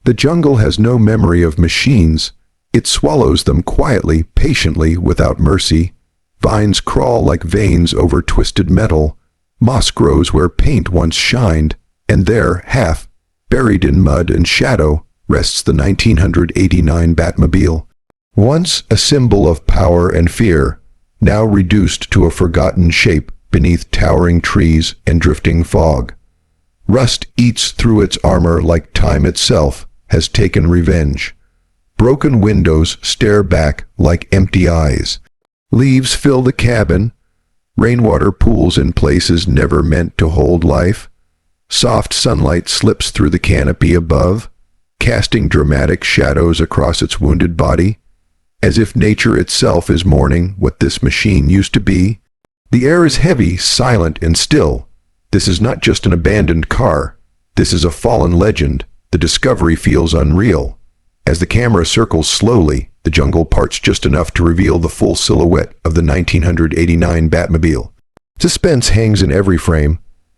The jungle has no memory of machines. It swallows them quietly, patiently, without mercy. Vines crawl like veins over twisted metal. Moss grows where paint once shined, and there, half buried in mud and shadow, rests the 1989 Batmobile. Once a symbol of power and fear, now reduced to a forgotten shape beneath towering trees and drifting fog. Rust eats through its armor like time itself has taken revenge. Broken windows stare back like empty eyes. Leaves fill the cabin. Rainwater pools in places never meant to hold life. Soft sunlight slips through the canopy above, casting dramatic shadows across its wounded body, as if nature itself is mourning what this machine used to be. The air is heavy, silent, and still. This is not just an abandoned car. This is a fallen legend. The discovery feels unreal. As the camera circles slowly, the jungle parts just enough to reveal the full silhouette of the 1989 Batmobile. Suspense hangs in every frame.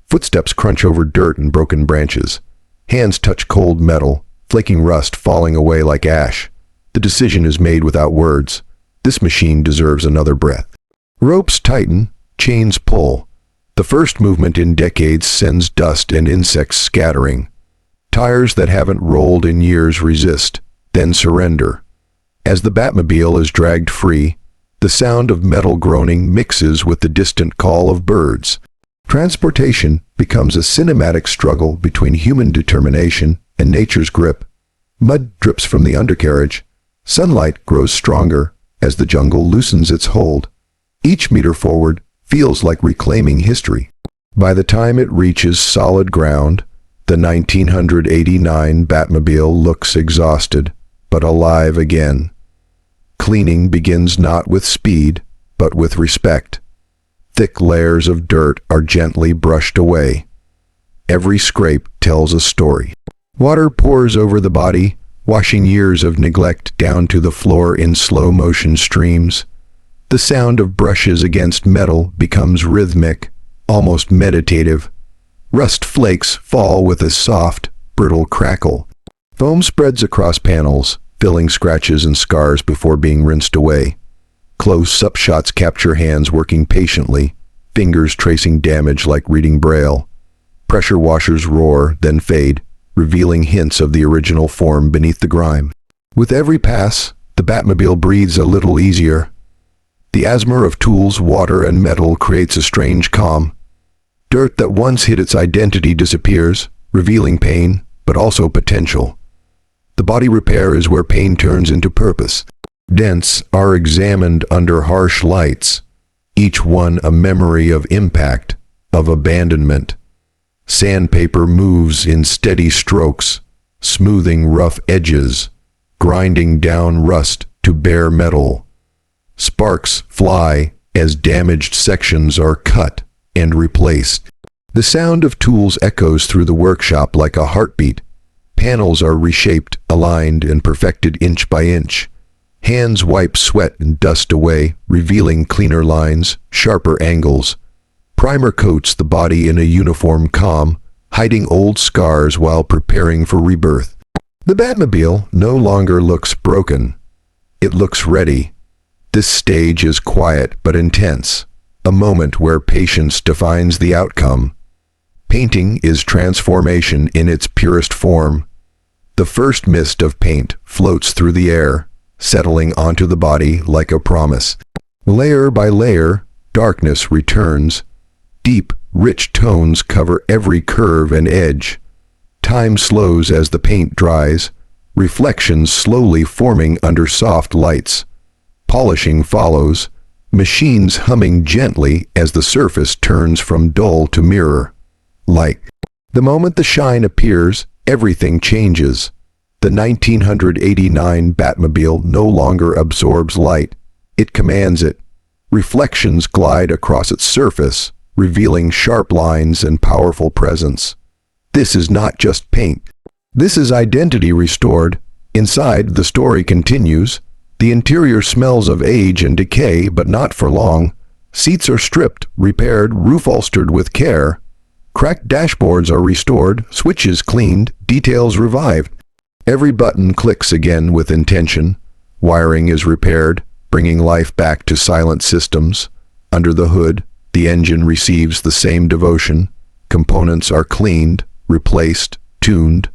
Footsteps crunch over dirt and broken branches. Hands touch cold metal, flaking rust falling away like ash. The decision is made without words. This machine deserves another breath. Ropes tighten, chains pull. The first movement in decades sends dust and insects scattering. Tires that haven't rolled in years resist, then surrender. As the Batmobile is dragged free, the sound of metal groaning mixes with the distant call of birds. Transportation becomes a cinematic struggle between human determination and nature's grip. Mud drips from the undercarriage. Sunlight grows stronger as the jungle loosens its hold. Each meter forward feels like reclaiming history. By the time it reaches solid ground, the 1989 Batmobile looks exhausted, but alive again. Cleaning begins not with speed, but with respect. Thick layers of dirt are gently brushed away. Every scrape tells a story. Water pours over the body, washing years of neglect down to the floor in slow-motion streams. The sound of brushes against metal becomes rhythmic, almost meditative. Rust flakes fall with a soft, brittle crackle. Foam spreads across panels, filling scratches and scars before being rinsed away. Close-up shots capture hands working patiently, fingers tracing damage like reading braille. Pressure washers roar, then fade, revealing hints of the original form beneath the grime. With every pass, the Batmobile breathes a little easier. The asthma of tools, water, and metal creates a strange calm. Dirt that once hid its identity disappears, revealing pain, but also potential. The body repair is where pain turns into purpose. Dents are examined under harsh lights, each one a memory of impact, of abandonment. Sandpaper moves in steady strokes, smoothing rough edges, grinding down rust to bare metal. Sparks fly as damaged sections are cut and replaced. The sound of tools echoes through the workshop like a heartbeat. Panels are reshaped, aligned, and perfected inch by inch. Hands wipe sweat and dust away, revealing cleaner lines, sharper angles. Primer coats the body in a uniform calm, hiding old scars while preparing for rebirth. The Batmobile no longer looks broken. It looks ready. This stage is quiet but intense, a moment where patience defines the outcome. Painting is transformation in its purest form. The first mist of paint floats through the air, settling onto the body like a promise. Layer by layer, darkness returns. Deep, rich tones cover every curve and edge. Time slows as the paint dries, reflections slowly forming under soft lights. Polishing follows, machines humming gently as the surface turns from dull to mirror-like. The moment the shine appears, everything changes. The 1989 Batmobile no longer absorbs light. It commands it. Reflections glide across its surface, revealing sharp lines and powerful presence. This is not just paint. This is identity restored. Inside, the story continues. The interior smells of age and decay, but not for long. Seats are stripped, repaired, roof upholstered with care. Cracked dashboards are restored, switches cleaned, details revived. Every button clicks again with intention. Wiring is repaired, bringing life back to silent systems. Under the hood, the engine receives the same devotion. Components are cleaned, replaced, tuned.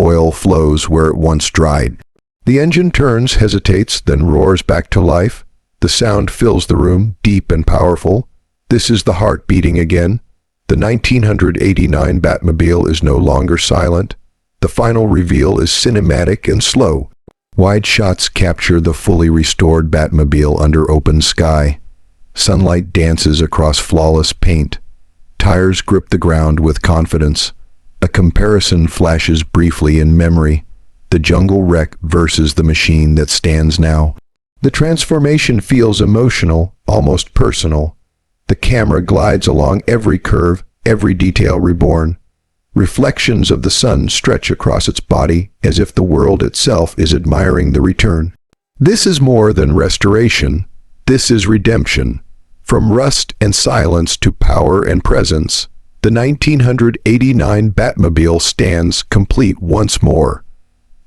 Oil flows where it once dried. The engine turns, hesitates, then roars back to life. The sound fills the room, deep and powerful. This is the heart beating again. The 1989 Batmobile is no longer silent. The final reveal is cinematic and slow. Wide shots capture the fully restored Batmobile under open sky. Sunlight dances across flawless paint. Tires grip the ground with confidence. A comparison flashes briefly in memory. The jungle wreck versus the machine that stands now. The transformation feels emotional, almost personal. The camera glides along every curve, every detail reborn. Reflections of the sun stretch across its body as if the world itself is admiring the return. This is more than restoration. This is redemption. From rust and silence to power and presence, the 1989 Batmobile stands complete once more.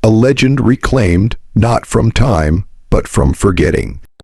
A legend reclaimed, not from time, but from forgetting.